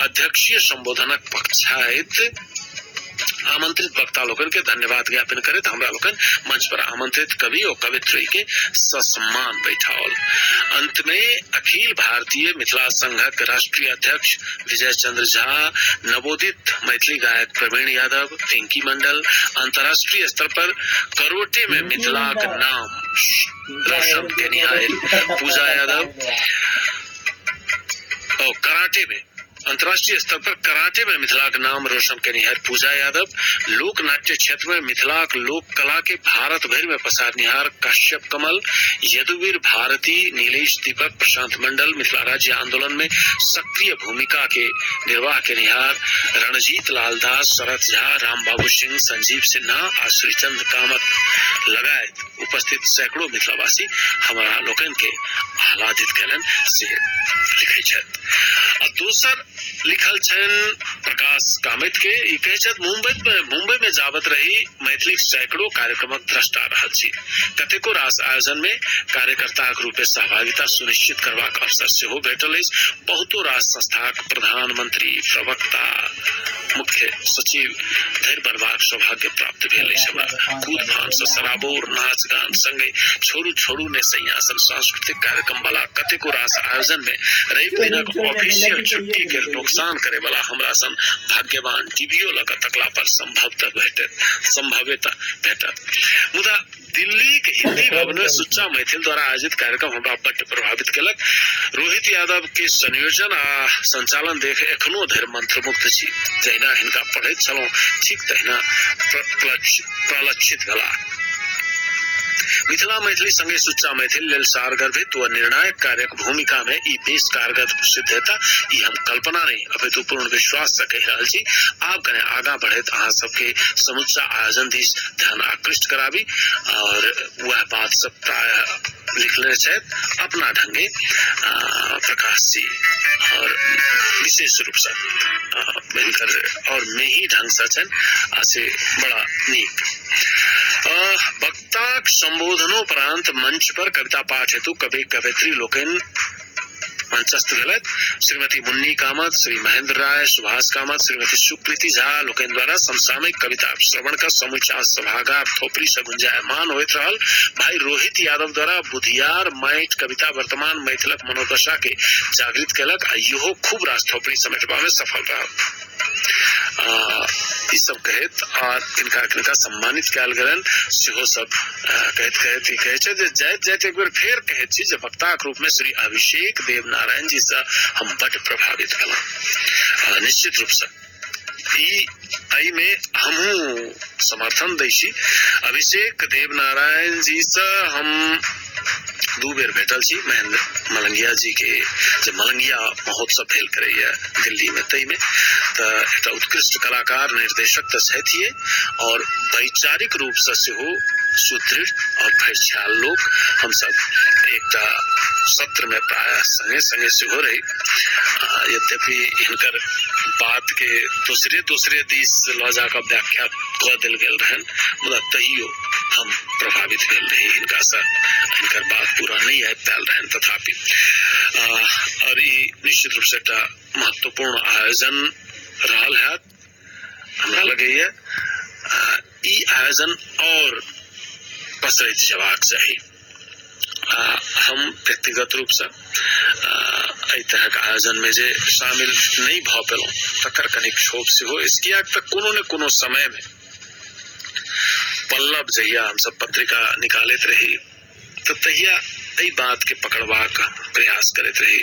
अध्यक्षीय संबोधनक पक्षाइत आमंत्रित वक्ता लोगन के धन्यवाद ज्ञापन करे हमरा लोगन मंच पर आमंत्रित कवि और कवित्री के ससम्मान बैठाओल। अंत में अखिल भारतीय मिथिला संघक राष्ट्रीय अध्यक्ष विजय चंद्र झा, नवोदित मैथिली गायक प्रवीण यादव, पिंकी मंडल, अंतर्राष्ट्रीय स्तर पर करोटे में मिथिला का नाम रोशन केनिहार पूजा यादव और कराटे में अंतर्राष्ट्रीय स्तर पर कराटे में मिथिला का नाम रोशन केनिहार पूजा यादव, लोक नाट्य क्षेत्र में मिथिला लोक कला के भारत भर में पसारनिहार कश्यप कमल, यदुवीर भारती, नीलेश दीपक, प्रशांत मंडल, मिथिला राज्य आंदोलन में सक्रिय भूमिका के निर्वाह केनिहार रणजीत लाल दास, शरद झा, राम बाबू सिंह, संजीव सिन्हा और श्रीचंद कामत लगायत उपस्थित सैकड़ों मिथिलावासी हमारा लोकन के आह्लादित कैलन से लिखे छथि। दोसर लिखल छन प्रकाश कामित के ई कहे छथि मुंबई में जावत रही मैथिली सैकड़ों कार्यक्रमक दृष्टा रहल छी, कतेको रास आयोजन में कार्यकर्ता के रूपे सहभागिता सुनिश्चित करबाक अवसर सेहो भेटल अछि। बहुतो रास संस्थाक प्रधानमंत्री, प्रवक्ता, मुख्य सचिव धैर्य बनबाक सौभाग्य प्राप्त भेल अछि हमरा। कूद फान से सराबोर नाच गान संगे छोड़ू छोड़ू ने सिंहासन सांस्कृतिक कार्यक्रम वाला कतेको रास आयोजन में रवि दिनक ऑफिशियल छुट्टी के नुकसान करे वाला हमरा सन भाग्यवान टीवीओ लगा तकला पर संभवतः भेटत। मुदा दिल्ली के हिंदी भवन में सुच्चा मैथिल द्वारा आयोजित कार्यक्रम हमरा बड्ड प्रभावित केलक। रोहित यादव के संयोजन आ संचालन देख एखनो धरि मंत्रमुग्ध छी। जहिना हिनका पढ़ैत छलहुँ ठीक तहिना प्रलक्षित भेला। मिथिला मैथिली संगे सुच्चा मैथिल लेल सारगर्भित व निर्णायक कार्यक भूमिका में ई बेस कारगर सिद्ध हेता, ई हम कल्पना नहीं अपितु पूर्ण विश्वास से कह रहल छी। आब कने आगा बढ़त अहाँ सबके समुच्चा आयोजन दिस ध्यान आकृष्ट कराबी और वह बात सब प्राय लिखले छथि अपना ढंगे प्रकाश जी और विशेष रूप से मिलकर और में ही ढंग से छन आसे बड़ा नीक वक्ता संबोधनोपरांत मंच पर कविता पाठ हेतु कवि कवयित्री लोकन मंचस्थ भेलत। श्रीमती मुन्नी कामत, श्री महेंद्र राय, सुभाष कामत, श्रीमती सुप्रीति झा लोकन द्वारा समसामयिक कविता श्रवण का समूचा सभागार थोपड़ी से गुंजायमान होइत रहल। भाई रोहित यादव द्वारा बुधियार माइट कविता वर्तमान मैथिलक मनोदशा के जागृत केलक आ इहो खूब रास थोपड़ी समेटबा में सफल रहल। सब कहत और किनका सम्मानित कयल गेलन सेहो सब कहत कहे छै जे जाइत एक बेर फेर कहत छी जे वक्ताक रूप में श्री अभिषेक देव नारायण जी से हम बड़ प्रभावित भेलहुँ। निश्चित रूप से ई में हमहू समर्थन दै छी। अभिषेक देव नारायण जी से हम दू बेर भेटल छी। महेंद्र मलंगिया जी के जे मलंगिया महोत्सव भेल करैया दिल्ली में, तई में तो एक उत्कृष्ट कलाकार निर्देशक तो छथिए और वैचारिक रूप से सेहो सुदृढ़ और फैसयाल लोग हम सब एक सत्र में प्राय संगे संगे सेहो रही। यद्यपि हिनकर बात के दूसरे दिश ल जाकर व्याख्या क दिल गेल रहन, मुदा तहियो हम प्रभावित भेल रही हिनका से। हिनकर बात पूरा नहीं आबि पायल रहन तथापि और ई निश्चित रूप से एक महत्वपूर्ण आयोजन रहल है। हमरा लगैया ई आयोजन और पसरैत जबाक चाही। हम व्यक्तिगत रूप से एहि तरहक आयोजन में जे शामिल नहीं भ पेलहुँ तकर कनिक क्षोभ सेहो अछि। कियाक तऽ कोनो न कोनो समय में पल्लव जहिया हम सब पत्रिका निकालैत रही तो तहिया एहि बात के पकड़बाक प्रयास करैत रही।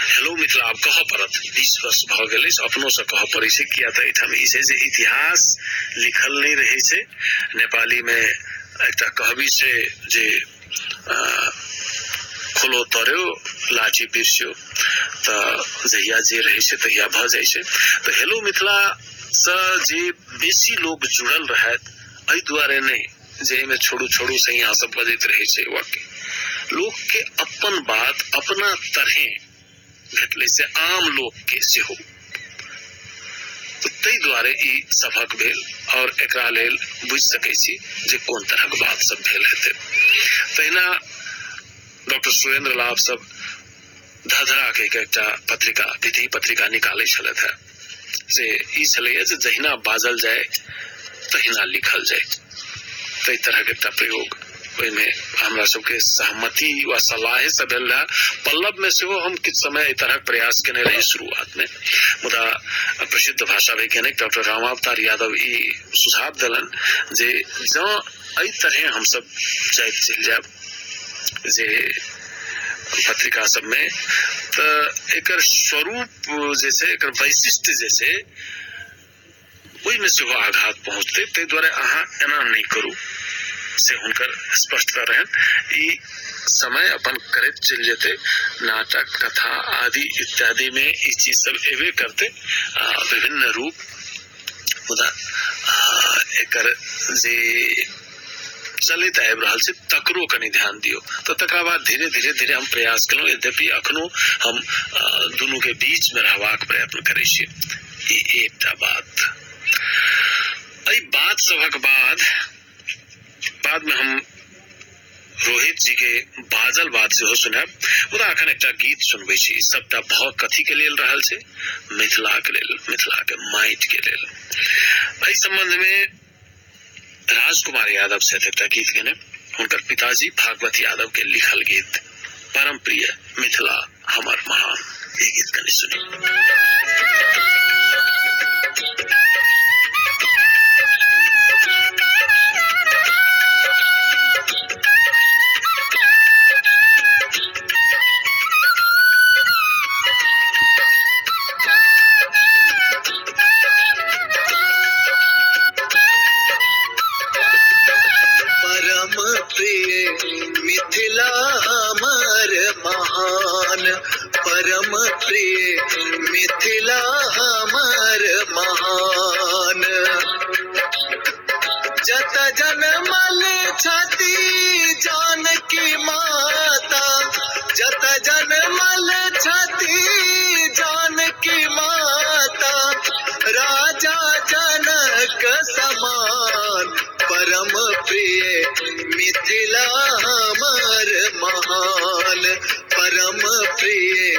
हेलो मिथिला आब कह पड़त 20 वर्ष भ गेल अछि, अपनो से कह पड़ै छै। किया तऽ एहिठाम ई छै जे इतिहास लिखल नहीं रहे छै। नेपाली में एकटा कहबी छै जे खोलो तोर्यो लाठी बिर्स्यो तऽ जहिया जे रहे छै तहिया भ जाइ छै। तऽ हेलो मिथिला से जे बेसी लोग जुड़ल रहत एहि दुआरे नहीं जे में छोड़ू छोड़ू से यहाँ सब बजैत रहे छै। वाकई लोग के अपन बात अपना तरह भेटले से आम लोग के सेहो तै दुआरे ई सभक भेल और एकरा लेल बुझ सकै छी जे कोन तरहक बात सब भेल हेतै। तहिना डॉक्टर सुरेंद्र लाभ सब धधरा के एकटा पत्रिका विधि पत्रिका निकाले छलथि है से ई छलैया जे जहिना बाजल जाए तहिना लिखल जाए। तै तरह के एकटा प्रयोग ओहिमे हमरा सबके सहमति व सलाह से भेल रहा। पल्लव में से हम किछ समय एहि तरह प्रयास केने रही शुरुआत में, मुदा प्रसिद्ध भाषा वैज्ञानिक डॉक्टर रामावतार यादव ई सुझाव दिलन जे जँ एहि तरह हम सब जाइत चलि जायब जे पत्रिका सब में तो एकर स्वरूप जैसे एकर वैशिष्ट जैसे ओहि में से आघात पहुंचते। ते द्वारा अहाँ एना नहीं करू से हुनकर स्पष्टता रहन। ई समय अपन करत चल जेते, नाटक कथा आदि इत्यादि में ई चीज सब एवे करते विभिन्न रूप, मुदा एकर जे चलित आबि रहल छै तकरो कनि ध्यान दियो। तो तकरा बाद धीरे धीरे धीरे हम प्रयास केलहुँ, यद्यपि अखनो हम दुनू के बीच में रहबाक प्रयत्न करै छियै। ई एकटा बात। एहि बात सभक बाद में हम रोहित जी के बाजल बात सेहो सुनाब, मुदा अखन एकटा गीत सुनबै छी। सबटा भाव कथी के लेल रहल छै? मिथिला के लेल, मिथिला के माटि के लेल। एहि संबंध में राजकुमार यादव से एकटा गीत गेने, हुनकर पिताजी भागवत यादव के लिखल गीत परम प्रिय मिथिला हमर महान। ये गीत कनि सुनी। मिथिला हमर महान, परम प्रिय मिथिला हमर महान। जत जनमल छथि जानकी माता, जत जनमल छथि जानकी माता, राजा जनक समान, परम प्रिय मिथिला हमर महान, परम प्रिय